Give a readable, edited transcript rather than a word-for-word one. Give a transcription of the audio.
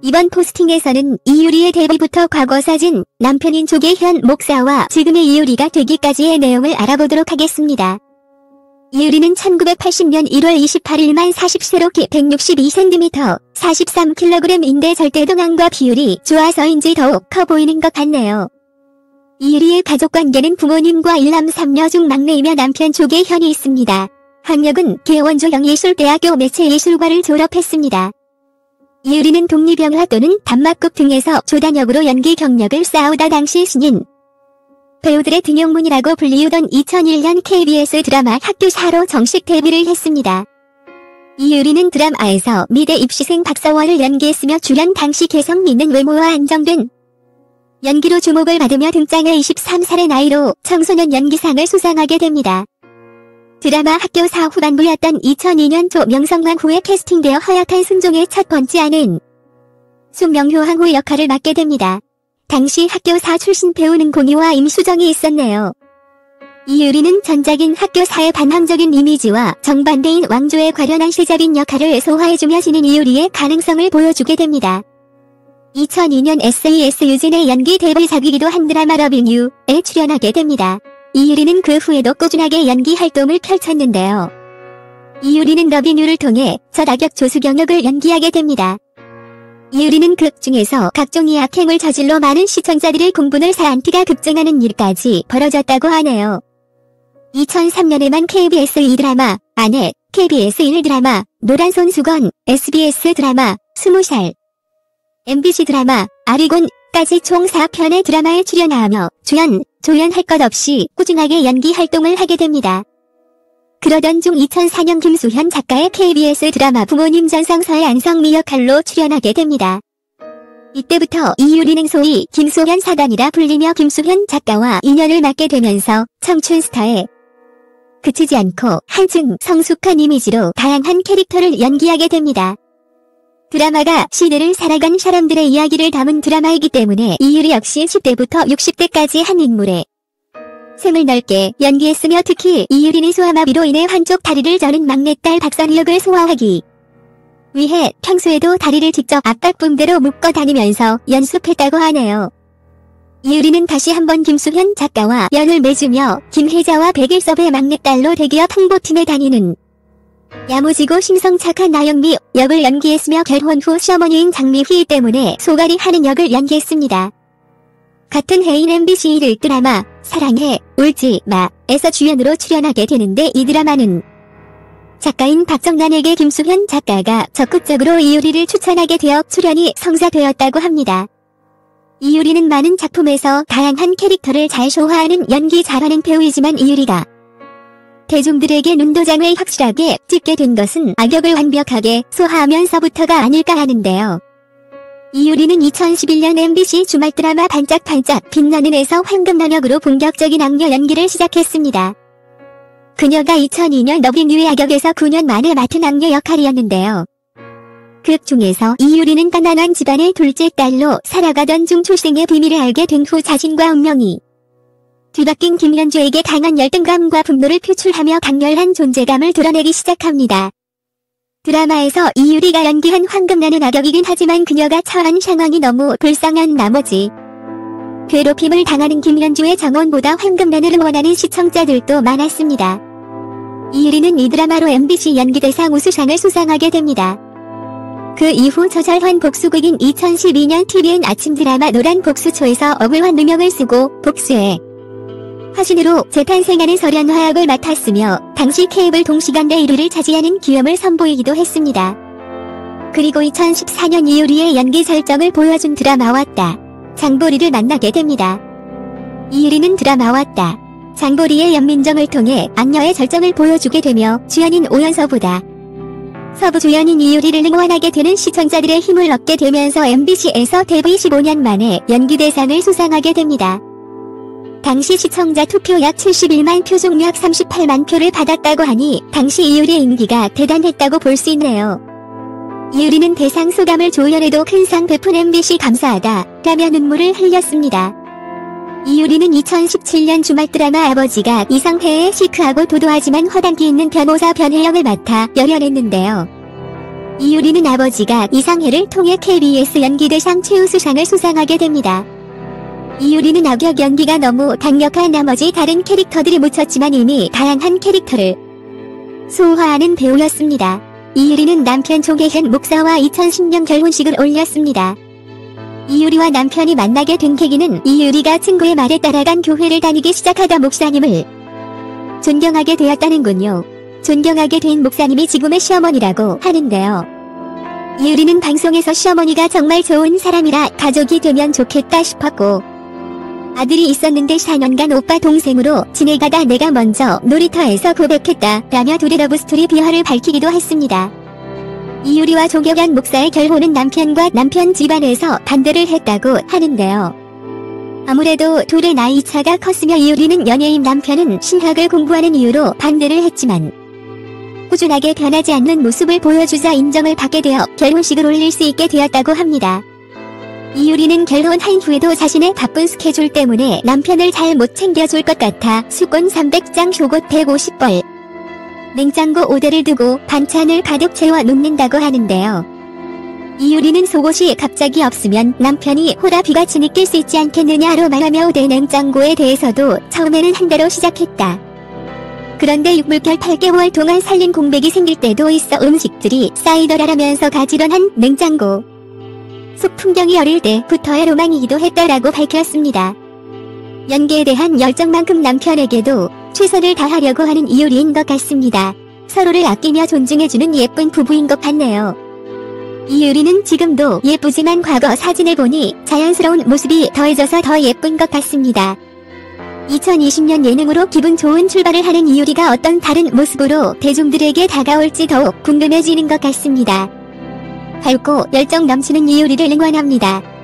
이번 포스팅에서는 이유리의 데뷔부터 과거 사진, 남편인 조계현 목사와 지금의 이유리가 되기까지의 내용을 알아보도록 하겠습니다. 이유리는 1980년 1월 28일 만 40세로 키 162cm, 43kg인데 절대동안과 비율이 좋아서인지 더욱 커 보이는 것 같네요. 이유리의 가족관계는 부모님과 1남 3녀 중 막내이며 남편 조계현이 있습니다. 학력은 개원조영예술대학교 매체예술과를 졸업했습니다. 이유리는 독립영화 또는 단막극 등에서 조단역으로 연기 경력을 쌓아오다 당시 신인 배우들의 등용문이라고 불리우던 2001년 KBS 드라마 학교사로 정식 데뷔를 했습니다. 이유리는 드라마에서 미대 입시생 박서원을 연기했으며 출연 당시 개성 있는 외모와 안정된 연기로 주목을 받으며 등장해 23살의 나이로 청소년 연기상을 수상하게 됩니다. 드라마 학교사 후반부였던 2002년 초 명성황 후에 캐스팅되어 허약한 순종의 첫 번째 아내인 숙명효황후 역할을 맡게 됩니다. 당시 학교사 출신 배우는 공유와 임수정이 있었네요. 이유리는 전작인 학교사의 반항적인 이미지와 정반대인 왕조의 과련한 세자빈 역할을 소화해주며 신인 이유리의 가능성을 보여주게 됩니다. 2002년 SAS 유진의 연기 데뷔작이기도 한 드라마 러빙유에 출연하게 됩니다. 이유리는 그 후에도 꾸준하게 연기 활동을 펼쳤는데요. 이유리는 러빙유를 통해 첫 악역 조수경역을 연기하게 됩니다. 이유리는 극 중에서 각종 악행을 저질러 많은 시청자들의 공분을 사한 티가 급증하는 일까지 벌어졌다고 하네요. 2003년에만 KBS 2드라마, 아내, KBS 1드라마, 노란손수건, SBS 드라마, 20살, MBC 드라마, 아리곤까지 총 4편의 드라마에 출연하며 주연, 조연할 것 없이 꾸준하게 연기 활동을 하게 됩니다. 그러던 중 2004년 김수현 작가의 KBS 드라마 부모님 전상서의 안성미 역할로 출연하게 됩니다. 이때부터 이유리는 소위 김수현 사단이라 불리며 김수현 작가와 인연을 맺게 되면서 청춘 스타에 그치지 않고 한층 성숙한 이미지로 다양한 캐릭터를 연기하게 됩니다. 드라마가 시대를 살아간 사람들의 이야기를 담은 드라마이기 때문에 이유리 역시 10대부터 60대까지 한 인물에 생을 넓게 연기했으며 특히 이유리는 소아마비로 인해 한쪽 다리를 저는 막내딸 박선희 역을 소화하기 위해 평소에도 다리를 직접 압박붕대로 묶어 다니면서 연습했다고 하네요. 이유리는 다시 한번 김수현 작가와 연을 맺으며 김혜자와 백일섭의 막내딸로 대기업 홍보팀에 다니는 야무지고 심성착한 나영미 역을 연기했으며 결혼 후 시어머니인 장미희 때문에 소갈이 하는 역을 연기했습니다. 같은 해인 MBC 1일 드라마 사랑해 울지 마에서 주연으로 출연하게 되는데 이 드라마는 작가인 박정란에게 김수현 작가가 적극적으로 이유리를 추천하게 되어 출연이 성사되었다고 합니다. 이유리는 많은 작품에서 다양한 캐릭터를 잘 소화하는 연기 잘하는 배우이지만 이유리가 대중들에게 눈도장을 확실하게 찍게 된 것은 악역을 완벽하게 소화하면서부터가 아닐까 하는데요. 이유리는 2011년 MBC 주말 드라마 반짝반짝 빛나는에서 황금난역으로 본격적인 악녀 연기를 시작했습니다. 그녀가 2002년 러빙유의 악역에서 9년 만에 맡은 악녀 역할이었는데요. 극 중에서 이유리는 가난한 집안의 둘째 딸로 살아가던 중 출생의 비밀을 알게 된 후 자신과 운명이 뒤바뀐 김현주에게 강한 열등감과 분노를 표출하며 강렬한 존재감을 드러내기 시작합니다. 드라마에서 이유리가 연기한 황금나는 악역이긴 하지만 그녀가 처한 상황이 너무 불쌍한 나머지 괴롭힘을 당하는 김현주의 정원보다 황금나를 응원하는 시청자들도 많았습니다. 이유리는 이 드라마로 MBC 연기대상 우수상을 수상하게 됩니다. 그 이후 저절환 복수극인 2012년 TVN 아침 드라마 노란 복수초에서 억울한 누명을 쓰고 복수의 화신으로 재탄생하는 설현화역을 맡았으며 당시 케이블 동시간대 1위를 차지하는 기염을 선보이기도 했습니다. 그리고 2014년 이유리의 연기 설정을 보여준 드라마 왔다 장보리를 만나게 됩니다. 이유리는 드라마 왔다 장보리의 연민정을 통해 악녀의 절정을 보여주게 되며 주연인 오연서보다 서부 주연인 이유리를 응원하게 되는 시청자들의 힘을 얻게 되면서 MBC에서 데뷔 15년 만에 연기대상을 수상하게 됩니다. 당시 시청자 투표 약 71만 표 중 약 38만 표를 받았다고 하니 당시 이유리의 인기가 대단했다고 볼 수 있네요. 이유리는 대상 소감을 조연에도 큰 상 베푼 MBC 감사하다 라며 눈물을 흘렸습니다. 이유리는 2017년 주말 드라마 아버지가 이상해에 시크하고 도도하지만 허당기 있는 변호사 변혜영을 맡아 열연했는데요. 이유리는 아버지가 이상해를 통해 KBS 연기대상 최우수상을 수상하게 됩니다. 이유리는 악역 연기가 너무 강력한 나머지 다른 캐릭터들이 묻혔지만 이미 다양한 캐릭터를 소화하는 배우였습니다. 이유리는 남편 조계현 목사와 2010년 결혼식을 올렸습니다. 이유리와 남편이 만나게 된 계기는 이유리가 친구의 말에 따라간 교회를 다니기 시작하다 목사님을 존경하게 되었다는군요. 존경하게 된 목사님이 지금의 시어머니라고 하는데요. 이유리는 방송에서 시어머니가 정말 좋은 사람이라 가족이 되면 좋겠다 싶었고 아들이 있었는데 4년간 오빠 동생으로 지내가다 내가 먼저 놀이터에서 고백했다 라며 둘의 러브스토리 비화를 밝히기도 했습니다. 이유리와 조계현 목사의 결혼은 남편과 남편 집안에서 반대를 했다고 하는데요. 아무래도 둘의 나이 차가 컸으며 이유리는 연예인 남편은 신학을 공부하는 이유로 반대를 했지만 꾸준하게 변하지 않는 모습을 보여주자 인정을 받게 되어 결혼식을 올릴 수 있게 되었다고 합니다. 이유리는 결혼한 후에도 자신의 바쁜 스케줄 때문에 남편을 잘 못 챙겨줄 것 같아 수건 300장 속옷 150벌 냉장고 5대를 두고 반찬을 가득 채워 놓는다고 하는데요. 이유리는 속옷이 갑자기 없으면 남편이 호라비가 지니낄 수 있지 않겠느냐로 말하며 5대 냉장고에 대해서도 처음에는 한 대로 시작했다. 그런데 6개월 8개월 동안 살림 공백이 생길 때도 있어 음식들이 쌓이더라라면서 가지런한 냉장고 속 풍경이 어릴 때부터의 로망이기도 했다라고 밝혔습니다. 연기에 대한 열정만큼 남편에게도 최선을 다하려고 하는 이유리인 것 같습니다. 서로를 아끼며 존중해주는 예쁜 부부인 것 같네요. 이유리는 지금도 예쁘지만 과거 사진을 보니 자연스러운 모습이 더해져서 더 예쁜 것 같습니다. 2020년 예능으로 기분 좋은 출발을 하는 이유리가 어떤 다른 모습으로 대중들에게 다가올지 더욱 궁금해지는 것 같습니다. 밝고 열정 넘치는 이유리를 응원합니다.